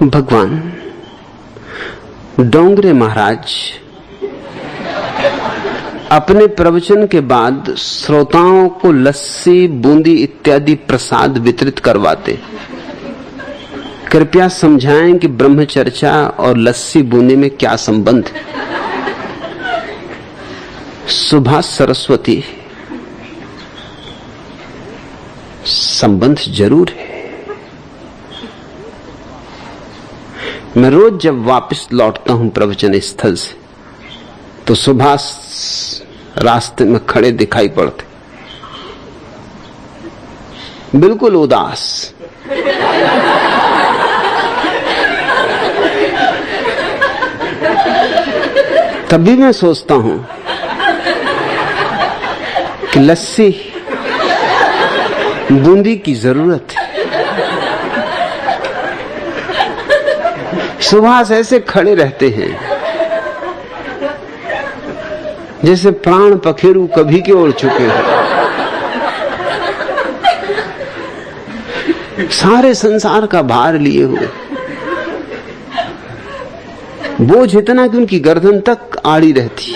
भगवान डोंगरे महाराज अपने प्रवचन के बाद श्रोताओं को लस्सी, बूंदी इत्यादि प्रसाद वितरित करवाते। कृपया समझाएं कि ब्रह्मचर्चा और लस्सी बूंदी में क्या संबंध है। सुभाष सरस्वती, संबंध जरूर है। मैं रोज जब वापस लौटता हूं प्रवचन स्थल से तो सुभाष रास्ते में खड़े दिखाई पड़ते, बिल्कुल उदास। तभी मैं सोचता हूं कि लस्सी बूंदी की जरूरत है। सुभाष ऐसे खड़े रहते हैं जैसे प्राण पखेरु कभी के ओर चुके हैं। सारे संसार का भार लिए हुए, बोझ इतना कि उनकी गर्दन तक आड़ी रहती।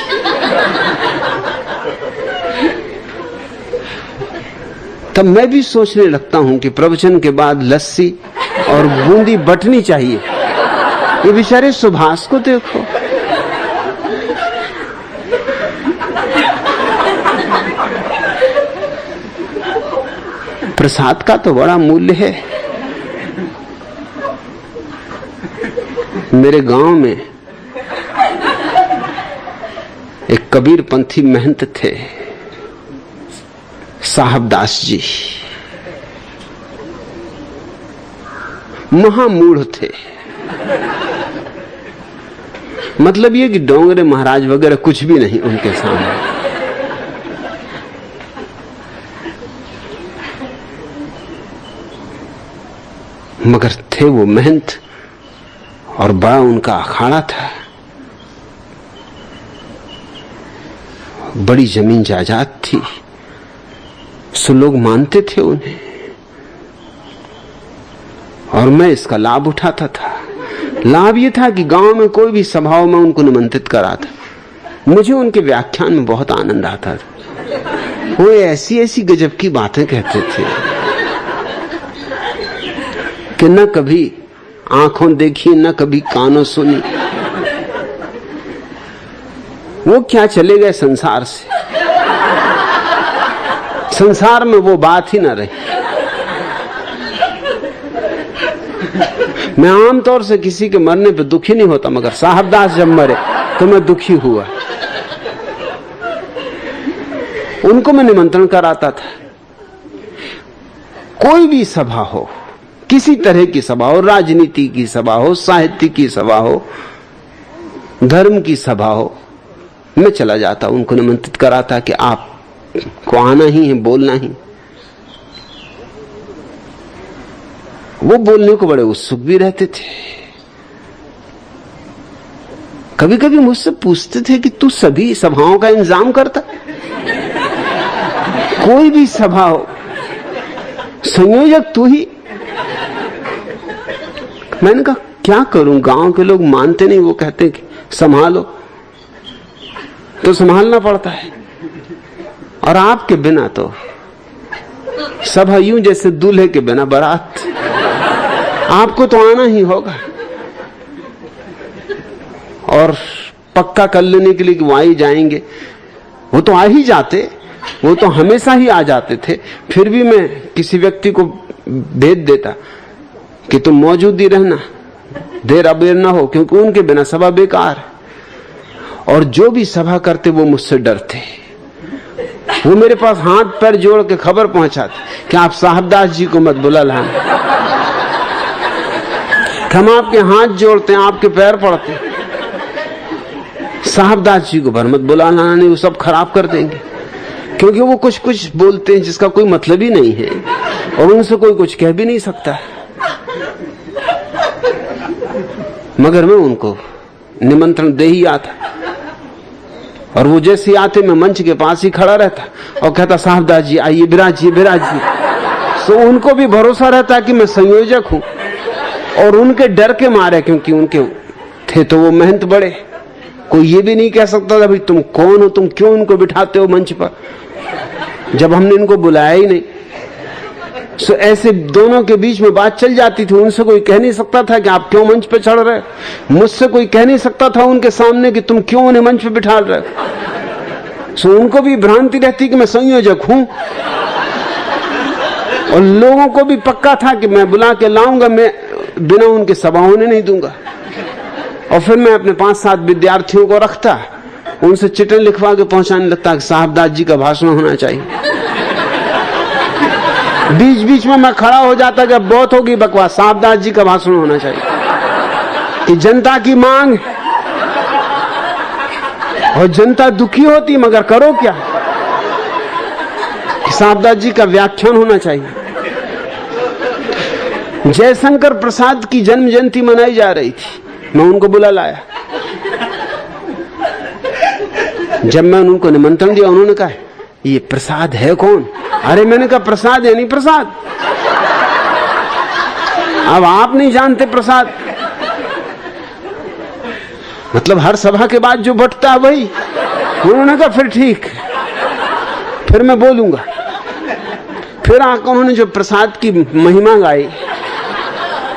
तब मैं भी सोचने लगता हूं कि प्रवचन के बाद लस्सी और बूंदी बंटनी चाहिए। ये बेचारे सुभाष को देखो, प्रसाद का तो बड़ा मूल्य है। मेरे गांव में एक कबीरपंथी महंत थे, साहबदास जी। महामूढ़ थे। मतलब ये कि डोंगरे महाराज वगैरह कुछ भी नहीं उनके सामने। मगर थे वो महंत और बड़ा उनका अखाड़ा था। बड़ी जमीन जायदाद थी, सो लोग मानते थे उन्हें और मैं इसका लाभ उठाता था। लाभ ये था कि गांव में कोई भी सभाओं में उनको निमंत्रित कराता। मुझे उनके व्याख्यान में बहुत आनंद आता था। वो ऐसी ऐसी गजब की बातें कहते थे कि न कभी आंखों देखी न कभी कानों सुनी। वो क्या चले गए संसार से, संसार में वो बात ही ना रही। मैं आमतौर से किसी के मरने पे दुखी नहीं होता, मगर साहबदास जब मरे तो मैं दुखी हुआ। उनको मैं निमंत्रण कराता था। कोई भी सभा हो, किसी तरह की सभा हो, राजनीति की सभा हो, साहित्य की सभा हो, धर्म की सभा हो, मैं चला जाता, उनको निमंत्रित कराता कि आपको आना ही है, बोलना ही। वो बोलने को बड़े उत्सुक भी रहते थे। कभी कभी मुझसे पूछते थे कि तू सभी सभाओं का इंतजाम करता, कोई भी सभा हो संयोजक तू ही। मैंने कहा क्या करूं, गांव के लोग मानते नहीं। वो कहते कि संभालो, तो संभालना पड़ता है। और आपके बिना तो सभा यूं जैसे दूल्हे के बिना बारात। आपको तो आना ही होगा। और पक्का कर लेने के लिए कि वहां ही जाएंगे, वो तो आ ही जाते, वो तो हमेशा ही आ जाते थे। फिर भी मैं किसी व्यक्ति को भेज देता कि तुम मौजूद ही रहना, देर अबेर ना हो, क्योंकि उनके बिना सभा बेकार है। और जो भी सभा करते वो मुझसे डरते। वो मेरे पास हाथ पैर जोड़ के खबर पहुंचाते कि आप साहबदास जी को मत बुला लाना। हम आपके हाथ जोड़ते हैं, आपके पैर पड़ते हैं। साहबदास जी को भर मत बुला लाना, नहीं वो सब खराब कर देंगे। क्योंकि वो कुछ कुछ बोलते हैं जिसका कोई मतलब ही नहीं है और उनसे कोई कुछ कह भी नहीं सकता। मगर मैं उनको निमंत्रण दे ही आता। और वो जैसे आते मैं मंच के पास ही खड़ा रहता और कहता साहब दास जी आइए विराजिए विराजिए। तो उनको भी भरोसा रहता कि मैं संयोजक हूं, और उनके डर के मारे, क्योंकि उनके थे तो वो महंत बड़े, कोई ये भी नहीं कह सकता था भाई तुम कौन हो, तुम क्यों उनको बिठाते हो मंच पर, जब हमने इनको बुलाया ही नहीं। सो ऐसे दोनों के बीच में बात चल जाती थी। उनसे कोई कह नहीं सकता था कि आप क्यों मंच पे चढ़ रहे, मुझसे कोई कह नहीं सकता था उनके सामने कि तुम क्यों उन्हें मंच पे बिठा रहे। सो उनको भी भ्रांति रहती कि मैं संयोजक हूं, और लोगों को भी पक्का था कि मैं बुला के लाऊंगा, मैं बिना उनके सभा होने नहीं दूंगा। और फिर मैं अपने 5-7 विद्यार्थियों को रखता, उनसे चिट्ठी लिखवा के पहुंचाने लगता कि साहब दास जी का भाषण होना चाहिए। बीच बीच में मैं खड़ा हो जाता कि अब बहुत होगी बकवास, साहब दास जी का भाषण होना चाहिए कि जनता की मांग, और जनता दुखी होती मगर करो क्या, साहब दास जी का व्याख्यान होना चाहिए। जयशंकर प्रसाद की जन्म जयंती मनाई जा रही थी, मैं उनको बुला लाया। जब मैं उनको निमंत्रण दिया, उन्होंने कहा ये प्रसाद है कौन? अरे मैंने कहा प्रसाद है नहीं प्रसाद, अब आप नहीं जानते प्रसाद मतलब हर सभा के बाद जो बंटता है वही। उन्होंने कहा फिर ठीक, फिर मैं बोलूंगा। फिर आकर उन्होंने जो प्रसाद की महिमा गाई,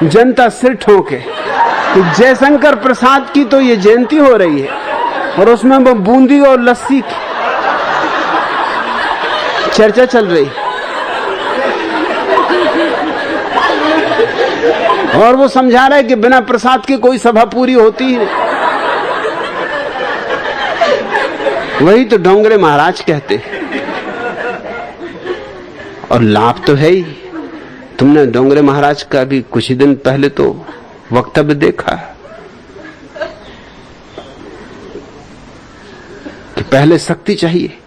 जनता सिर ठोके कि जयशंकर प्रसाद की तो ये जयंती हो रही है, और उसमें वो बूंदी और लस्सी की चर्चा चल रही, और वो समझा रहा है कि बिना प्रसाद के कोई सभा पूरी होती ही नहीं। वही तो डोंगरे महाराज कहते, और लाभ तो है ही। तुमने डोंगरे महाराज का भी कुछ ही दिन पहले तो वक्तव्य देखा कि पहले शक्ति चाहिए,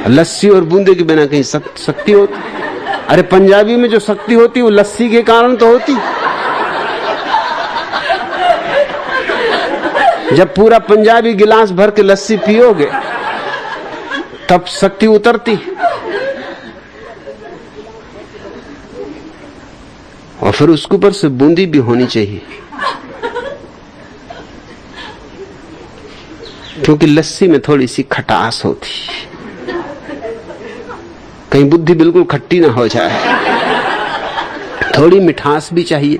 लस्सी और बूंदे के बिना कहीं शक्ति होती? अरे पंजाबी में जो शक्ति होती वो लस्सी के कारण तो होती। जब पूरा पंजाबी गिलास भर के लस्सी पियोगे तब शक्ति उतरती, और फिर उसके ऊपर से बूंदी भी होनी चाहिए, क्योंकि लस्सी में थोड़ी सी खटास होती, कहीं बुद्धि बिल्कुल खट्टी ना हो जाए, थोड़ी मिठास भी चाहिए।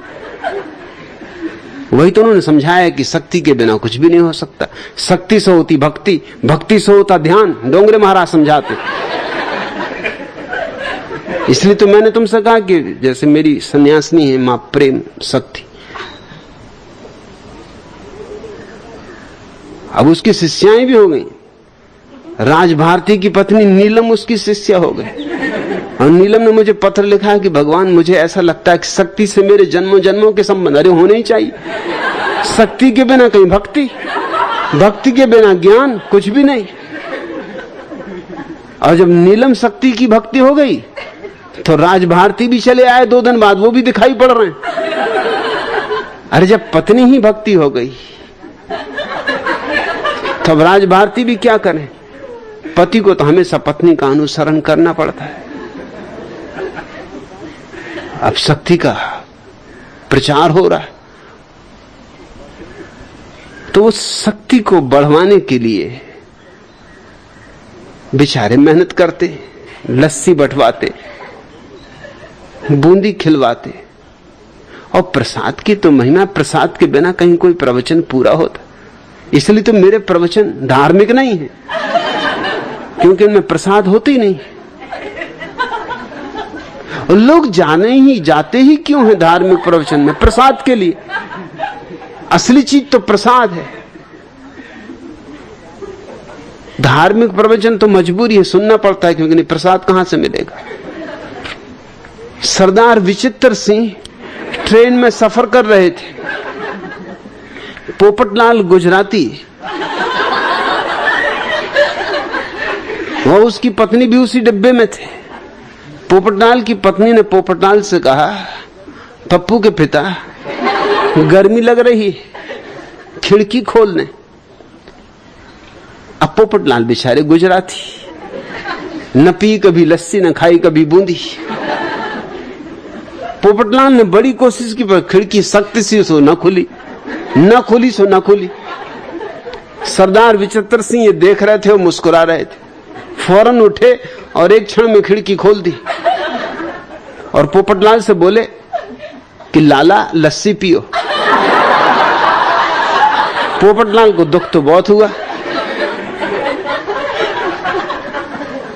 वही तो उन्होंने समझाया कि शक्ति के बिना कुछ भी नहीं हो सकता। शक्ति से होती भक्ति, भक्ति से होता ध्यान, डोंगरे महाराज समझाते। इसलिए तो मैंने तुमसे कहा कि जैसे मेरी सन्यासिनी है मां प्रेम शक्ति, अब उसकी शिष्याएं भी हो गई। राजभारती की पत्नी नीलम उसकी शिष्या हो गई, और नीलम ने मुझे पत्र लिखा है कि भगवान मुझे ऐसा लगता है कि शक्ति से मेरे जन्मों जन्मों के संबंध अरे होने ही चाहिए। शक्ति के बिना कहीं भक्ति, भक्ति के बिना ज्ञान, कुछ भी नहीं। और जब नीलम शक्ति की भक्ति हो गई तो राजभारती भी चले आए 2 दिन बाद, वो भी दिखाई पड़ रहे हैं। अरे जब पत्नी ही भक्ति हो गई तब राजभारती भी क्या करें? पति को तो हमेशा पत्नी का अनुसरण करना पड़ता है। अब शक्ति का प्रचार हो रहा है, तो उस शक्ति को बढ़वाने के लिए बेचारे मेहनत करते, लस्सी बंटवाते, बूंदी खिलवाते। और प्रसाद की तो महिमा, प्रसाद के बिना कहीं कोई प्रवचन पूरा होता। इसलिए तो मेरे प्रवचन धार्मिक नहीं है, क्योंकि इनमें प्रसाद होते ही नहीं। और लोग जाते ही क्यों है धार्मिक प्रवचन में? प्रसाद के लिए। असली चीज तो प्रसाद है। धार्मिक प्रवचन तो मजबूरी है, सुनना पड़ता है, क्योंकि नहीं प्रसाद कहां से मिलेगा। सरदार विचित्र सिंह ट्रेन में सफर कर रहे थे, पोपटलाल गुजराती वो उसकी पत्नी भी उसी डिब्बे में थे। पोपटलाल की पत्नी ने पोपटलाल से कहा, पप्पू के पिता गर्मी लग रही, खिड़की खोल ले। अब पोपटलाल बेचारे गुजराती, न पी कभी लस्सी न खाई कभी बूंदी। पोपटलाल ने बड़ी कोशिश की पर खिड़की सख्त सी सो न खुली, न खुली सो न खुली। सरदार विचित्र सिंह ये देख रहे थे और मुस्कुरा रहे थे। फौरन उठे और एक क्षण में खिड़की खोल दी और पोपटलाल से बोले कि लाला लस्सी पियो। पोपटलाल को दुख तो बहुत हुआ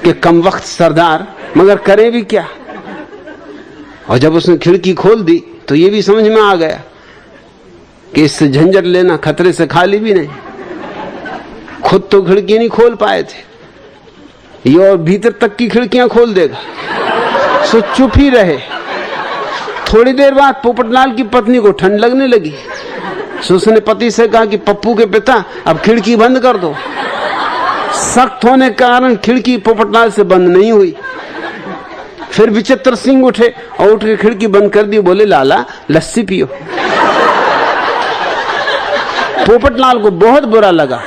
कि कम वक्त सरदार, मगर करे भी क्या। और जब उसने खिड़की खोल दी तो ये भी समझ में आ गया कि इससे झंझट लेना खतरे से खाली भी नहीं। खुद तो खिड़की नहीं खोल पाए थे, ये और भीतर तक की खिड़कियां खोल देगा, सो चुप ही रहे। थोड़ी देर बाद पोपटलाल की पत्नी को ठंड लगने लगी, सो उसने पति से कहा कि पप्पू के पिता अब खिड़की बंद कर दो। सख्त होने के कारण खिड़की पोपटलाल से बंद नहीं हुई। फिर विचित्र सिंह उठे और उठ के खिड़की बंद कर दी, बोले लाला लस्सी पियो। पोपटलाल को बहुत बुरा लगा।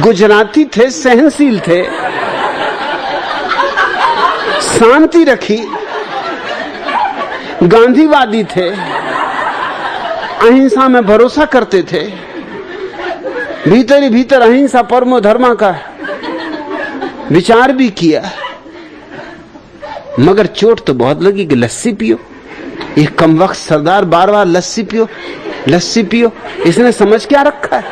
गुजराती थे, सहनशील थे, शांति रखी, गांधीवादी थे, अहिंसा में भरोसा करते थे, भीतर ही भीतर अहिंसा परमो धर्मा का विचार भी किया। मगर चोट तो बहुत लगी कि लस्सी पियो। ये कम वक्त सरदार बार बार लस्सी पियो लस्सी पियो, इसने समझ क्या रखा है।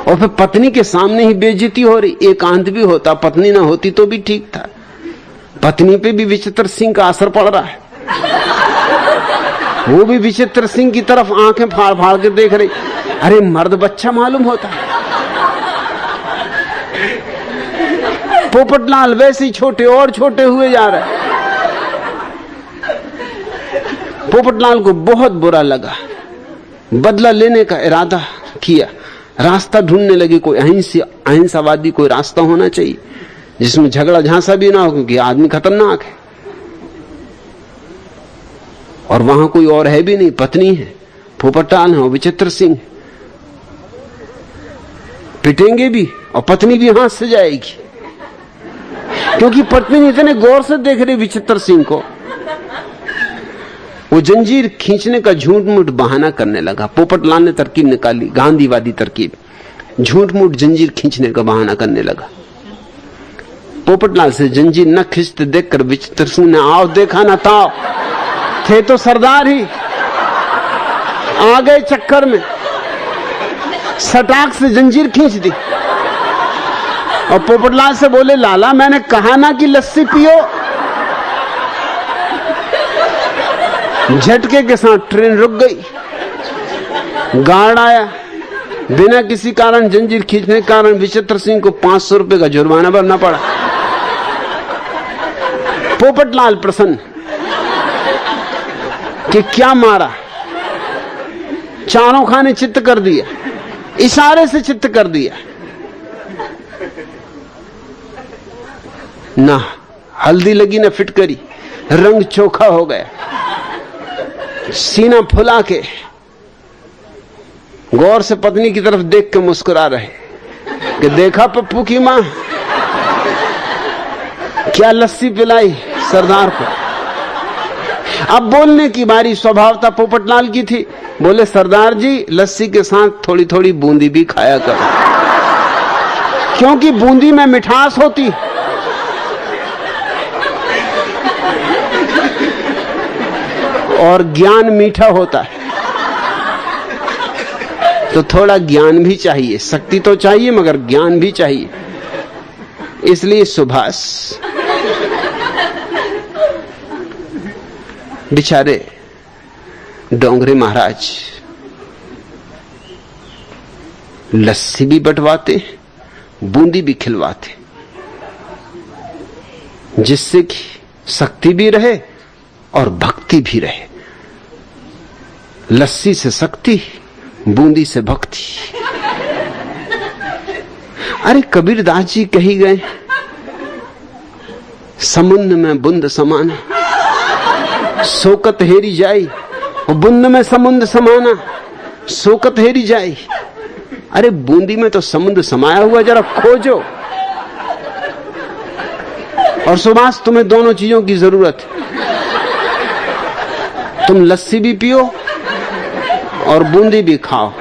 और फिर पत्नी के सामने ही बेइज्जती हो रही। एकांत भी होता, पत्नी ना होती तो भी ठीक था। पत्नी पे भी विचित्र सिंह का असर पड़ रहा है। वो भी विचित्र सिंह की तरफ आंखें फाड़ फाड़ के देख रही। अरे मर्द बच्चा मालूम होता है। पोपटलाल वैसे ही छोटे और छोटे हुए जा रहे। पोपटलाल को बहुत बुरा लगा, बदला लेने का इरादा किया। रास्ता ढूंढने लगे, कोई अहिंसावादी कोई रास्ता होना चाहिए जिसमें झगड़ा झांसा भी ना हो, क्योंकि आदमी खतरनाक है और वहां कोई और है भी नहीं। पत्नी है, पोपटलाल है और विचित्र सिंह। पिटेंगे भी और पत्नी भी हाथ से जाएगी, क्योंकि पत्नी इतने गौर से देख रही विचित्र सिंह को। वो जंजीर खींचने का झूठ मूठ बहाना करने लगा। पोपटलाल ने तरकीब निकाली, गांधीवादी तरकीब, झूठ मूठ जंजीर खींचने का बहाना करने लगा। पोपटलाल से जंजीर न खींचते देखकर विचित्र सिंह ने आओ देखा ना ताओ, थे तो सरदार ही, आ गए चक्कर में, सटाक से जंजीर खींच दी। और पोपटलाल से बोले लाला मैंने कहा ना कि लस्सी पियो। झटके के साथ ट्रेन रुक गई। गार्ड आया, बिना किसी कारण जंजीर खींचने के कारण विचित्र सिंह को 500 रुपए का जुर्माना भरना पड़ा। पोपटलाल प्रसन्न कि क्या मारा, चारों खाने चित्त कर दिया, इशारे से चित्त कर दिया। ना हल्दी लगी ना फिटकरी, रंग चोखा हो गया। सीना फुला के गौर से पत्नी की तरफ देख के मुस्कुरा रहे कि देखा पप्पू की मां क्या लस्सी पिलाई सरदार को। अब बोलने की बारी स्वभावता पोपटलाल की थी। बोले सरदार जी लस्सी के साथ थोड़ी थोड़ी बूंदी भी खाया करो, क्योंकि बूंदी में मिठास होती। और ज्ञान मीठा होता है, तो थोड़ा ज्ञान भी चाहिए, शक्ति तो चाहिए मगर ज्ञान भी चाहिए। इसलिए सुभाष बेचारे डोंगरे महाराज लस्सी भी बंटवाते, बूंदी भी खिलवाते, जिससे कि शक्ति भी रहे और भक्ति भी रहे। लस्सी से शक्ति, बूंदी से भक्ति। अरे कबीरदास जी कही गए, समुद्र में बूंद समान, सोकत हेरी जाई वो बूंद में समुद्र समाना, शोकत हेरी जाई। अरे बूंदी में तो समुद्र समाया हुआ, जरा खोजो। और सुभाष, तुम्हें दोनों चीजों की जरूरत है। तुम लस्सी भी पियो और बूंदी भी खाओ।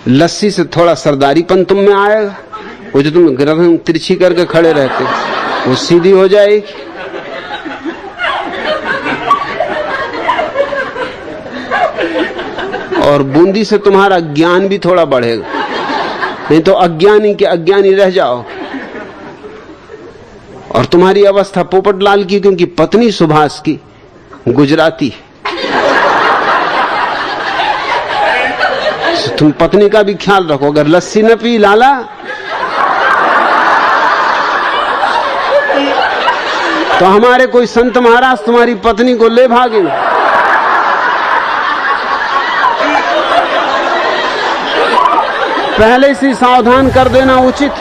लस्सी से थोड़ा सरदारीपन तुम में आएगा, वो जो तुम गर्दन तिरछी करके खड़े रहते वो सीधी हो जाएगी। और बूंदी से तुम्हारा ज्ञान भी थोड़ा बढ़ेगा, नहीं तो अज्ञानी के अज्ञानी रह जाओ। और तुम्हारी अवस्था पोपटलाल की, क्योंकि पत्नी सुभाष की गुजराती है। तुम पत्नी का भी ख्याल रखो, अगर लस्सी न पी लाला तो हमारे कोई संत महाराज तुम्हारी पत्नी को ले भागेंगे। पहले से सावधान कर देना उचित।